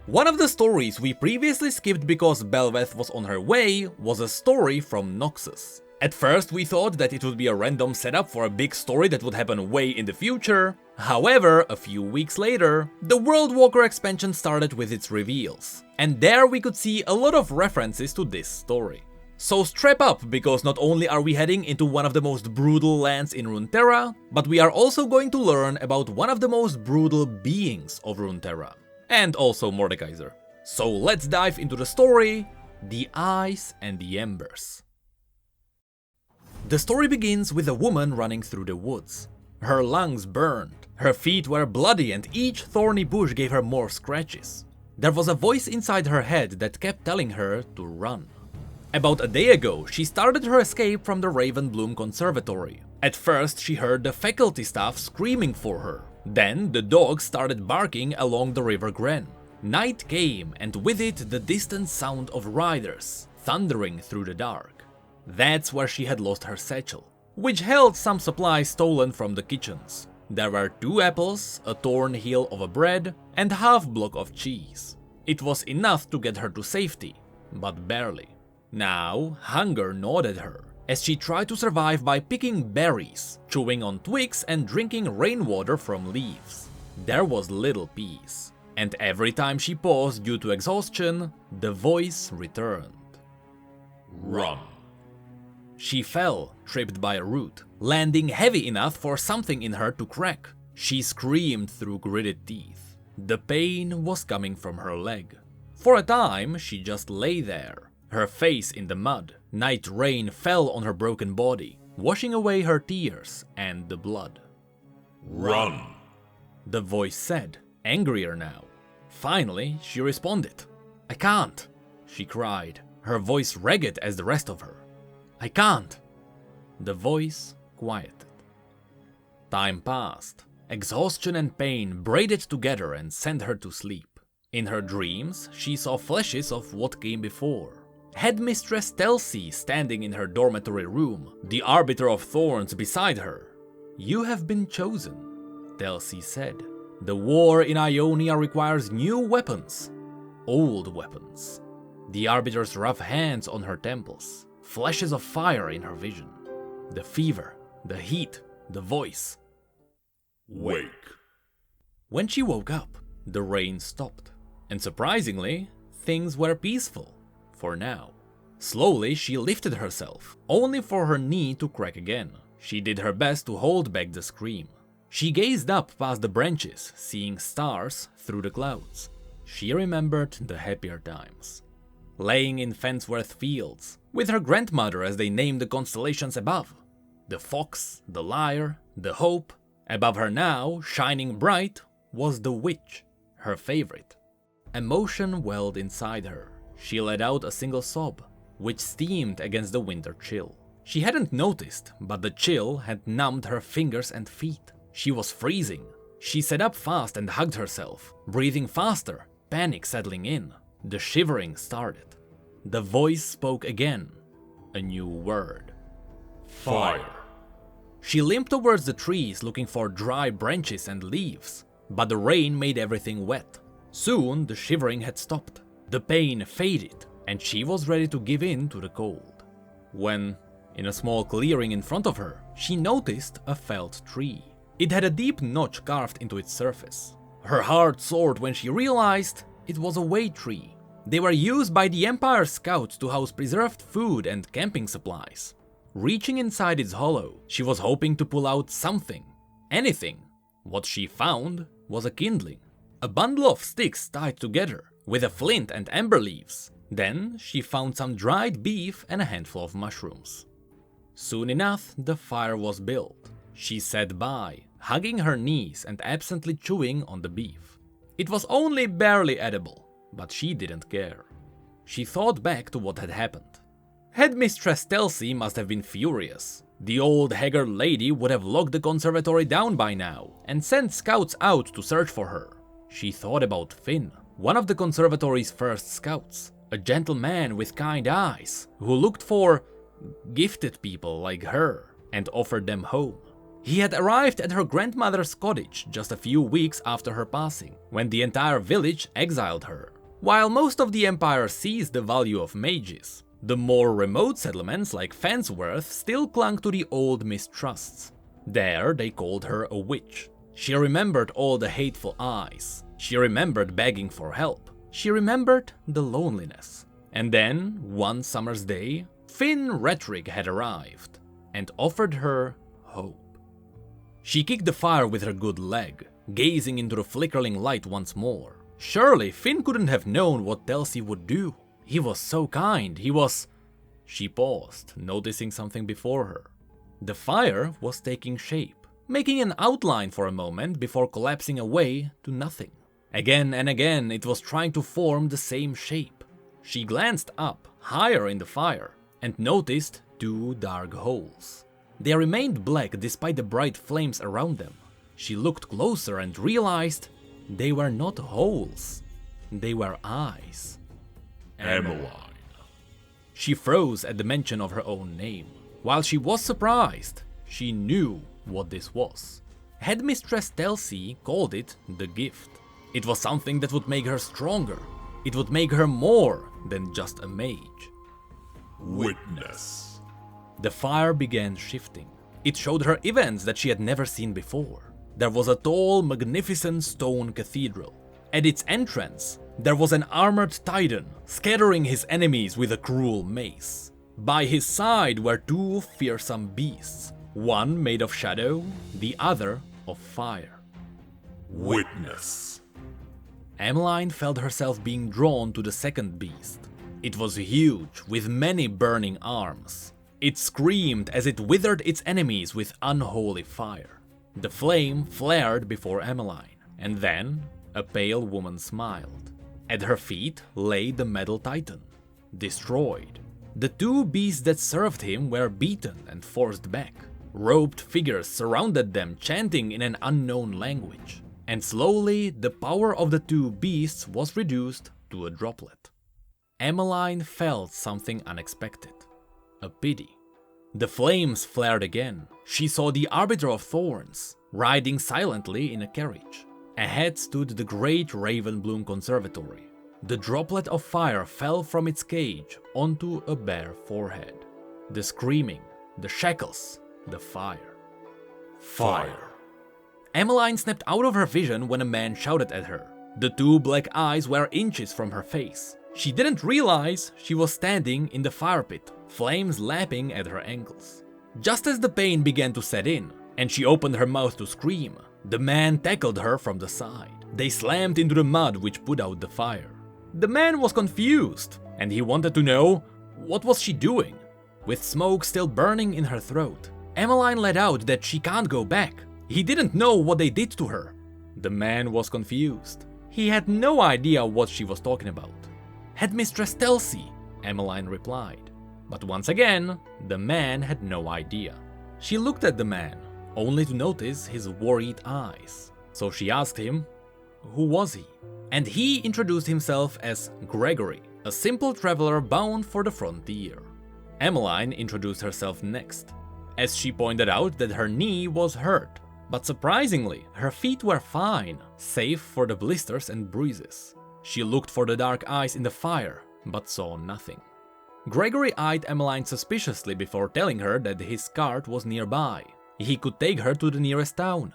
One of the stories we previously skipped because Belveth was on her way was a story from Noxus. At first we thought that it would be a random setup for a big story that would happen way in the future. However, a few weeks later, the World Walker expansion started with its reveals, and there we could see a lot of references to this story. So strap up, because not only are we heading into one of the most brutal lands in Runeterra, but we are also going to learn about one of the most brutal beings of Runeterra. And also Mordekaiser. So let's dive into the story, The Ice and the Embers. The story begins with a woman running through the woods. Her lungs burned, her feet were bloody, and each thorny bush gave her more scratches. There was a voice inside her head that kept telling her to run. About a day ago, she started her escape from the RAVENBLOOM Conservatory. At first, she heard the faculty staff screaming for her. Then, the dogs started barking along the River Gren. Night came, and with it the distant sound of riders, thundering through the dark. That's where she had lost her satchel, which held some supplies stolen from the kitchens. There were 2 apples, a torn heel of a bread, and half block of cheese. It was enough to get her to safety, but barely. Now, hunger gnawed at her, as she tried to survive by picking berries, chewing on twigs and drinking rainwater from leaves. There was little peace, and every time she paused due to exhaustion, the voice returned. Run. She fell, tripped by a root, landing heavy enough for something in her to crack. She screamed through gritted teeth. The pain was coming from her leg. For a time, she just lay there, her face in the mud. Night rain fell on her broken body, washing away her tears and the blood. Run, the voice said, angrier now. Finally, she responded. I can't, she cried, her voice ragged as the rest of her. I can't. The voice quieted. Time passed. Exhaustion and pain braided together and sent her to sleep. In her dreams, she saw flashes of what came before. Headmistress Telsi standing in her dormitory room, the Arbiter of Thorns beside her. You have been chosen, Telsi said. The war in Ionia requires new weapons. Old weapons. The Arbiter's rough hands on her temples. Flashes of fire in her vision. The fever, the heat, the voice. Wake. When she woke up, the rain stopped. And surprisingly, things were peaceful. For now. Slowly she lifted herself, only for her knee to crack again. She did her best to hold back the scream. She gazed up past the branches, seeing stars through the clouds. She remembered the happier times. Laying in Fensworth Fields, with her grandmother as they named the constellations above. The Fox, the Lyre, the Hope. Above her now, shining bright, was the Witch, her favorite. Emotion welled inside her. She let out a single sob, which steamed against the winter chill. She hadn't noticed, but the chill had numbed her fingers and feet. She was freezing. She sat up fast and hugged herself, breathing faster, panic settling in. The shivering started. The voice spoke again, a new word. Fire. She limped towards the trees looking for dry branches and leaves, but the rain made everything wet. Soon the shivering had stopped. The pain faded, and she was ready to give in to the cold. When, in a small clearing in front of her, she noticed a felled tree. It had a deep notch carved into its surface. Her heart soared when she realized it was a way tree. They were used by the Empire Scouts to house preserved food and camping supplies. Reaching inside its hollow, she was hoping to pull out something. Anything. What she found was a kindling. A bundle of sticks tied together, with a flint and amber leaves. Then she found some dried beef and a handful of mushrooms. Soon enough, the fire was built. She sat by, hugging her knees and absently chewing on the beef. It was only barely edible, but she didn't care. She thought back to what had happened. Headmistress Telsi must have been furious. The old haggard lady would have locked the conservatory down by now and sent scouts out to search for her. She thought about Finn, one of the conservatory's first scouts, a gentleman with kind eyes who looked for gifted people like her and offered them home. He had arrived at her grandmother's cottage just a few weeks after her passing, when the entire village exiled her. While most of the Empire sees the value of mages, the more remote settlements like Fansworth still clung to the old mistrusts. There they called her a witch. She remembered all the hateful eyes. She remembered begging for help. She remembered the loneliness. And then, one summer's day, Finn Rhetoric had arrived and offered her hope. She kicked the fire with her good leg, gazing into the flickering light once more. Surely Finn couldn't have known what Telsi would do. He was so kind, he was... She paused, noticing something before her. The fire was taking shape, making an outline for a moment before collapsing away to nothing. Again and again it was trying to form the same shape. She glanced up, higher in the fire, and noticed 2 dark holes. They remained black despite the bright flames around them. She looked closer and realized they were not holes. They were eyes. Emmeline. She froze at the mention of her own name. While she was surprised, she knew what this was. Headmistress Telsi called it the gift. It was something that would make her stronger. It would make her more than just a mage. Witness. The fire began shifting. It showed her events that she had never seen before. There was a tall, magnificent stone cathedral. At its entrance, there was an armored titan, scattering his enemies with a cruel mace. By his side were 2 fearsome beasts, one made of shadow, the other of fire. Witness. Emmeline felt herself being drawn to the second beast. It was huge, with many burning arms. It screamed as it withered its enemies with unholy fire. The flame flared before Emmeline, and then a pale woman smiled. At her feet lay the metal titan, destroyed. The 2 beasts that served him were beaten and forced back. Robed figures surrounded them, chanting in an unknown language. And slowly, the power of the 2 beasts was reduced to a droplet. Emmeline felt something unexpected. A pity. The flames flared again. She saw the Arbiter of Thorns, riding silently in a carriage. Ahead stood the great RAVENBLOOM Conservatory. The droplet of fire fell from its cage onto a bare forehead. The screaming, the shackles, the fire. Fire. Emmeline snapped out of her vision when a man shouted at her. The 2 black eyes were inches from her face. She didn't realize she was standing in the fire pit, flames lapping at her ankles. Just as the pain began to set in, and she opened her mouth to scream, the man tackled her from the side. They slammed into the mud which put out the fire. The man was confused, and he wanted to know, what was she doing? With smoke still burning in her throat, Emmeline let out that she can't go back. He didn't know what they did to her. The man was confused. He had no idea what she was talking about. Headmistress Telsi, Emmeline replied. But once again, the man had no idea. She looked at the man, only to notice his worried eyes. So she asked him, who was he? And he introduced himself as Gregory, a simple traveler bound for the frontier. Emmeline introduced herself next, as she pointed out that her knee was hurt. But surprisingly, her feet were fine, save for the blisters and bruises. She looked for the dark eyes in the fire, but saw nothing. Gregory eyed Emmeline suspiciously before telling her that his cart was nearby. He could take her to the nearest town.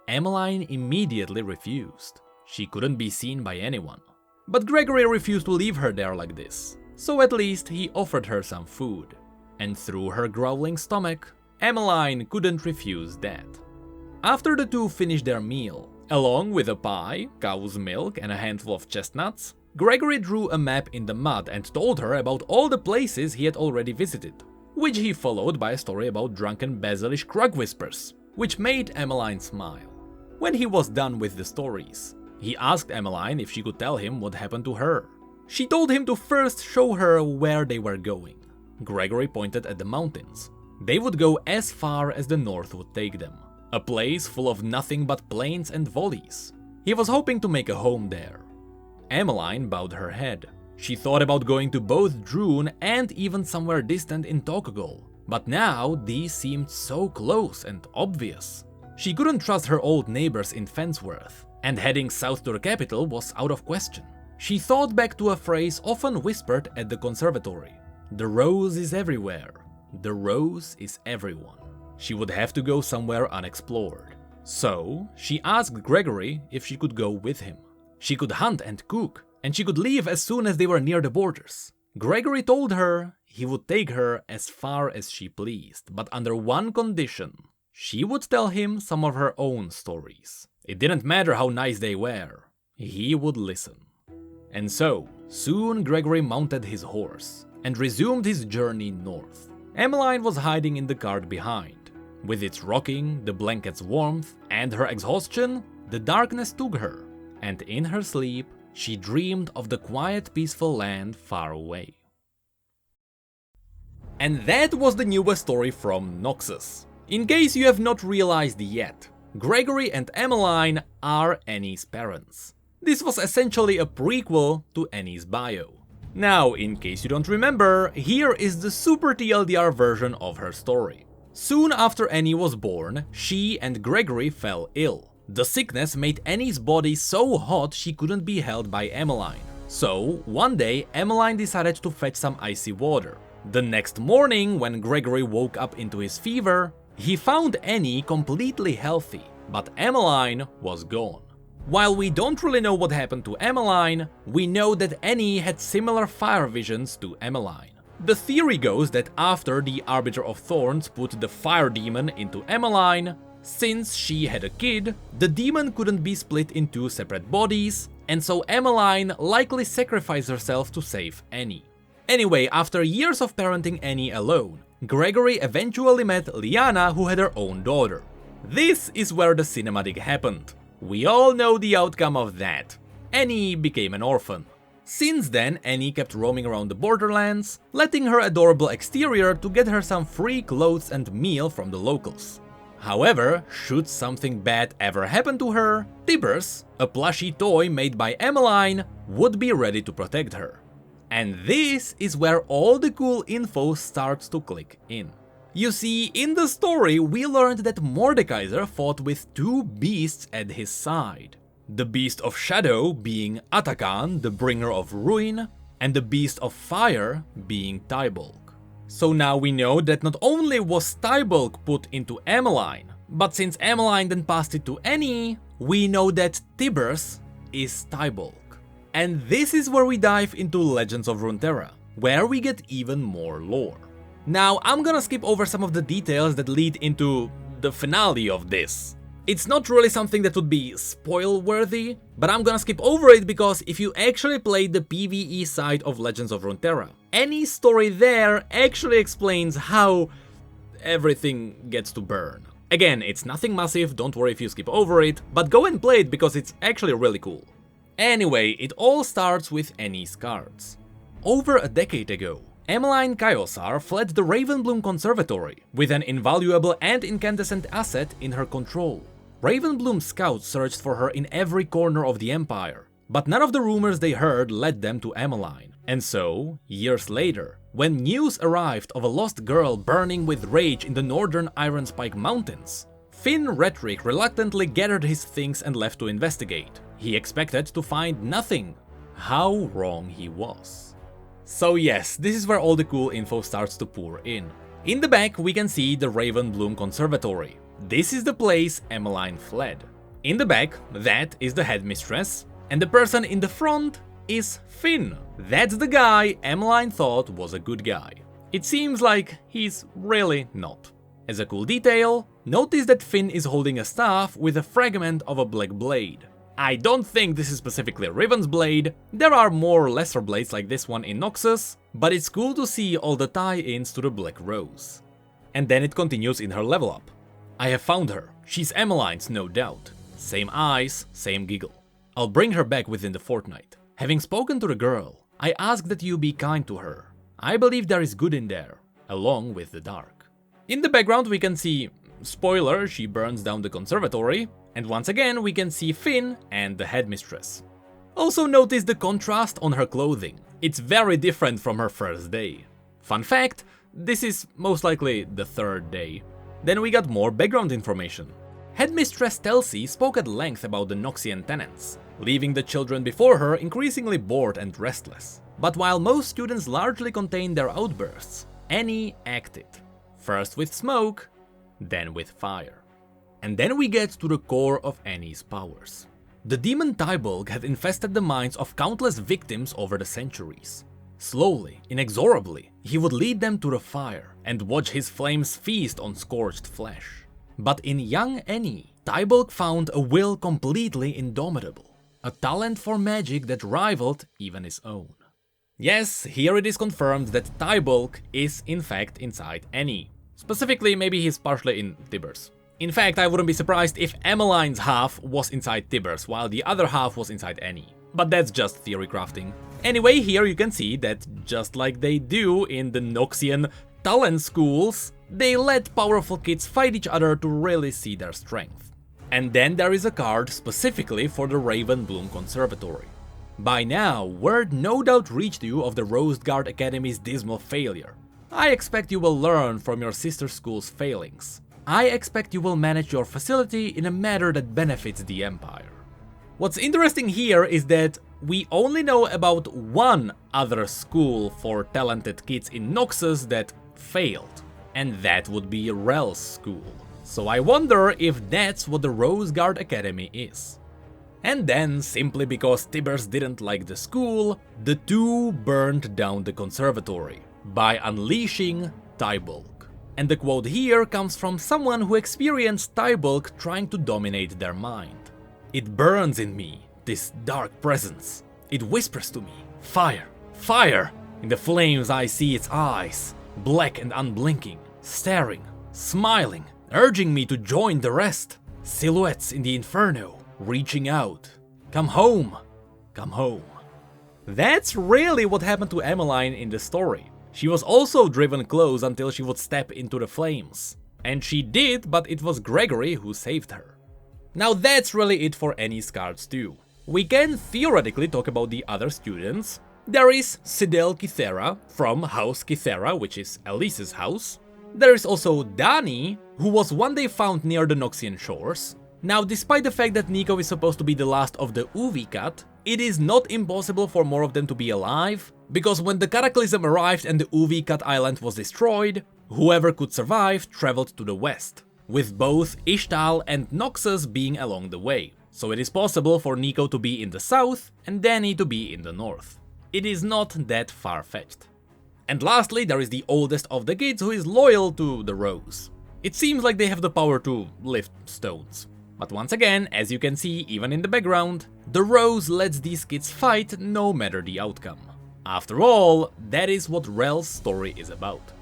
Emmeline immediately refused. She couldn't be seen by anyone. But Gregory refused to leave her there like this, so at least he offered her some food. And through her growling stomach, Emmeline couldn't refuse that. After the 2 finished their meal, along with a pie, cow's milk and a handful of chestnuts, Gregory drew a map in the mud and told her about all the places he had already visited, which he followed by a story about drunken basilisk crug whispers, which made Emmeline smile. When he was done with the stories, he asked Emmeline if she could tell him what happened to her. She told him to first show her where they were going. Gregory pointed at the mountains. They would go as far as the north would take them. A place full of nothing but plains and valleys. He was hoping to make a home there. Emmeline bowed her head. She thought about going to both Droon and even somewhere distant in Tokagol, but now these seemed so close and obvious. She couldn't trust her old neighbors in Fansworth, and heading south to the capital was out of question. She thought back to a phrase often whispered at the conservatory. The rose is everywhere. The rose is everyone. She would have to go somewhere unexplored. So, she asked Gregory if she could go with him. She could hunt and cook, and she could leave as soon as they were near the borders. Gregory told her he would take her as far as she pleased, but under one condition. She would tell him some of her own stories. It didn't matter how nice they were. He would listen. And so, soon Gregory mounted his horse and resumed his journey north. Emmeline was hiding in the cart behind. With its rocking, the blanket's warmth, and her exhaustion, the darkness took her, and in her sleep, she dreamed of the quiet, peaceful land far away. And that was the newest story from Noxus. In case you have not realized yet, Gregory and Emmeline are Annie's parents. This was essentially a prequel to Annie's bio. Now, in case you don't remember, here is the super TLDR version of her story. Soon after Annie was born, she and Gregory fell ill. The sickness made Annie's body so hot she couldn't be held by Emmeline. So, one day, Emmeline decided to fetch some icy water. The next morning, when Gregory woke up into his fever, he found Annie completely healthy, but Emmeline was gone. While we don't really know what happened to Emmeline, we know that Annie had similar fire visions to Emmeline. The theory goes that after the Arbiter of Thorns put the fire demon into Emmeline, since she had a kid, the demon couldn't be split in two separate bodies, and so Emmeline likely sacrificed herself to save Annie. Anyway, after years of parenting Annie alone, Gregory eventually met Liana, who had her own daughter. This is where the cinematic happened. We all know the outcome of that. Annie became an orphan. Since then, Annie kept roaming around the borderlands, letting her adorable exterior to get her some free clothes and meal from the locals. However, should something bad ever happen to her, Tibbers, a plushy toy made by Emmeline, would be ready to protect her. And this is where all the cool info starts to click in. You see, in the story, we learned that Mordekaiser fought with two beasts at his side. The Beast of Shadow being Atakan, the bringer of ruin, and the Beast of Fire being Tybaulk. So now we know that not only was Tybaulk put into Emmeline, but since Emmeline then passed it to Annie, we know that Tibbers is Tybaulk. And this is where we dive into Legends of Runeterra, where we get even more lore. Now, I'm gonna skip over some of the details that lead into the finale of this. It's not really something that would be spoil-worthy, but I'm gonna skip over it because if you actually played the PvE side of Legends of Runeterra, any story there actually explains how everything gets to burn. Again, it's nothing massive, don't worry if you skip over it, but go and play it because it's actually really cool. Anyway, it all starts with Annie's cards. Over a decade ago, Emmeline Kyosar fled the RAVENBLOOM Conservatory with an invaluable and incandescent asset in her control. RAVENBLOOM's scouts searched for her in every corner of the Empire, but none of the rumors they heard led them to Emmeline. And so, years later, when news arrived of a lost girl burning with rage in the northern Ironspike Mountains, Finn Rhetoric reluctantly gathered his things and left to investigate. He expected to find nothing. How wrong he was. So yes, this is where all the cool info starts to pour in. In the back we can see the RAVENBLOOM Conservatory. This is the place Emmeline fled. In the back, that is the headmistress, and the person in the front is Finn. That's the guy Emmeline thought was a good guy. It seems like he's really not. As a cool detail, notice that Finn is holding a staff with a fragment of a black blade. I don't think this is specifically Riven's blade, there are more lesser blades like this one in Noxus, but it's cool to see all the tie-ins to the Black Rose. And then it continues in her level up. I have found her, she's Emmeline's no doubt. Same eyes, same giggle. I'll bring her back within the fortnight. Having spoken to the girl, I ask that you be kind to her. I believe there is good in there, along with the dark. In the background we can see, spoiler, she burns down the conservatory, and once again we can see Finn and the headmistress. Also notice the contrast on her clothing. It's very different from her first day. Fun fact, this is most likely the third day. Then we got more background information. Headmistress Telsi spoke at length about the Noxian tenants, leaving the children before her increasingly bored and restless. But while most students largely contained their outbursts, Annie acted. First with smoke, then with fire. And then we get to the core of Annie's powers. The demon Tybaulk had infested the minds of countless victims over the centuries. Slowly, inexorably, he would lead them to the fire and watch his flames feast on scorched flesh. But in young Annie, Tybaulk found a will completely indomitable, a talent for magic that rivaled even his own. Yes, here it is confirmed that Tybaulk is in fact inside Annie. Specifically, maybe he's partially in Tibbers. In fact, I wouldn't be surprised if Emmeline's half was inside Tibbers, while the other half was inside Annie. But that's just theory crafting. Anyway, here you can see that just like they do in the Noxian talent schools, they let powerful kids fight each other to really see their strength. And then there is a card specifically for the RAVENBLOOM Conservatory. By now, word no doubt reached you of the Rose Guard Academy's dismal failure. I expect you will learn from your sister school's failings. I expect you will manage your facility in a manner that benefits the Empire. What's interesting here is that we only know about one other school for talented kids in Noxus that failed, and that would be Rel's school. So I wonder if that's what the Rose Guard Academy is. And then, simply because Tibbers didn't like the school, the two burned down the conservatory by unleashing Tybaulk. And the quote here comes from someone who experienced Tybaulk trying to dominate their mind. "It burns in me, this dark presence. It whispers to me, 'Fire! Fire!' In the flames I see its eyes, black and unblinking, staring, smiling, urging me to join the rest. Silhouettes in the inferno, reaching out. Come home! Come home." That's really what happened to Emmeline in the story. She was also driven close until she would step into the flames. And she did, but it was Gregory who saved her. Now that's really it for Annie's cards too. We can theoretically talk about the other students. There is Sidel Kythera from House Kythera, which is Elise's house. There is also Dani, who was one day found near the Noxian shores. Now, despite the fact that Nico is supposed to be the last of the Uvi cut, it is not impossible for more of them to be alive, because when the Cataclysm arrived and the Uvi cut island was destroyed, whoever could survive traveled to the west, with both Ishtal and Noxus being along the way. So it is possible for Nico to be in the south and Dani to be in the north. It is not that far-fetched. And lastly, there is the oldest of the kids who is loyal to the Rose. It seems like they have the power to lift stones. But once again, as you can see even in the background, the Rose lets these kids fight no matter the outcome. After all, that is what Rel's story is about.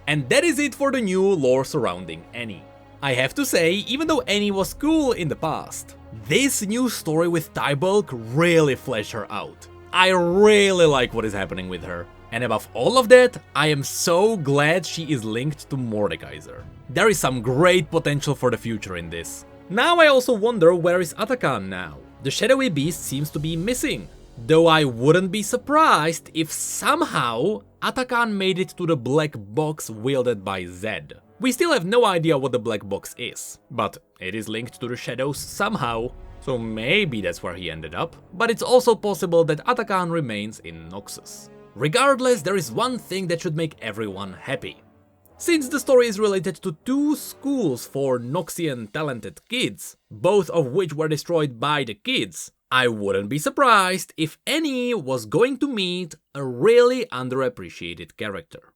And that is it for the new lore surrounding Annie. I have to say, even though Annie was cool in the past, this new story with Tybaulk really fleshed her out. I really like what is happening with her. And above all of that, I am so glad she is linked to Mordekaiser. There is some great potential for the future in this. Now I also wonder where is Atakan now? The shadowy beast seems to be missing. Though I wouldn't be surprised if somehow Atakan made it to the black box wielded by Zed. We still have no idea what the black box is, but it is linked to the shadows somehow, so maybe that's where he ended up. But it's also possible that Atakan remains in Noxus. Regardless, there is one thing that should make everyone happy. Since the story is related to two schools for Noxian talented kids, both of which were destroyed by the kids, I wouldn't be surprised if Annie was going to meet a really underappreciated character.